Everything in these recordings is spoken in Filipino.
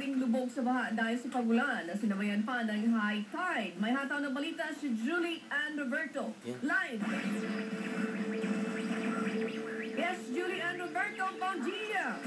ring lubog sa baha dahil sa pagulan na sinabayan pa ng high tide. May hataw na balita si Julie Ann Roberto. Live! Yes, Julie Ann Roberto, bom dia!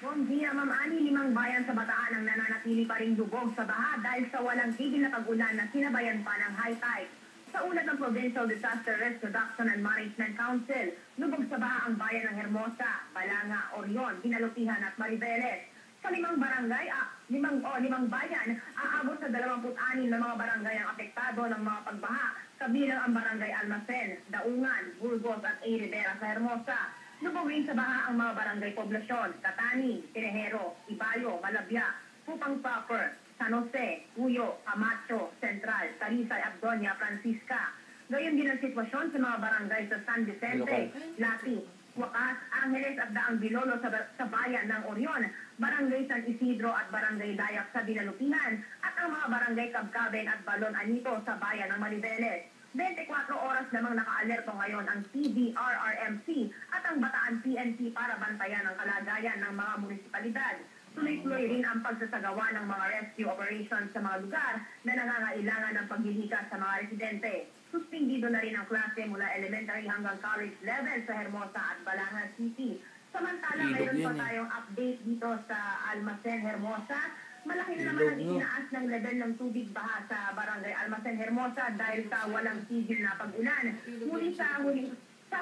Bom dia, Ma'am Ani. 5 bayan sa Bataan ang nananatili pa ring lubog sa baha dahil sa walang tigil na pagulan na sinabayan pa ng high tide. Sa ulat ng Provincial Disaster Risk Reduction and Management Council, lubog sa baha ang bayan ng Hermosa, Balanga, Orion, Binalutihan at Maribeles. Sa 5 barangay, 5 bayan, aabot sa 26 na mga barangay ang apektado ng mga pagbaha, kabilang ang barangay Almacen, Daungan, Burgos at A. Rivera sa Hermosa. Lubog rin sa baha ang mga barangay poblasyon, Tatani, Tinejero, Ibayo, Malabya, Pupang Proper, San Jose, Cuyo, Camacho, Central, Talisay at Doña Francisca. Gayon din ang sitwasyon sa mga barangay sa San Vicente, Lati, Wakas, Angeles at Daang Bilolo sa bayan ng Orion, Barangay San Isidro at Barangay Dayak sa Binalutihan at ang mga barangay Cabcaben at Balon Anito sa bayan ng Maribeles. 24 oras namang naka-alerto ngayon ang CDRRMC at ang Bataan PNP para bantayan ang kalagayan ng mga munisipalidad. Tuloy-tuloy rin ang pagsasagawa ng mga rescue operations sa mga lugar na nangangailangan ng paglilikas sa mga residente. Suspindido na rin ang klase mula elementary hanggang college level sa Hermosa at Balangan City. Samantala, mayroon pa tayong update dito sa Almacen, Hermosa. Malaki na naman ang itinaas ng level ng tubig baha sa barangay Almacen, Hermosa dahil sa walang tigil na pag-ulan. Muli sa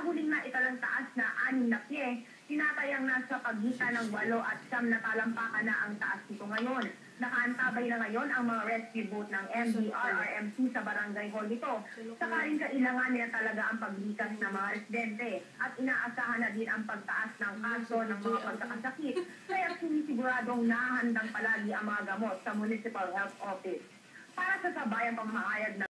huling na italang taas na 6 na pie, tinatayang nasa pagitan ng 8 at 9 na talampakan na ang taas nito ngayon. Nakaantabay na ngayon ang mga rescue boat ng MDRRMC sa barangay hall nito. Sakaling kailangan nila talaga ang paglikas ng mga residente at inaasahan na din ang pagtaas ng kaso ng mga pagkakasakit. Kaya sinisiguradong nahandang palagi ang mga gamot sa Municipal Health Office. Para sa sabayang pamahayag na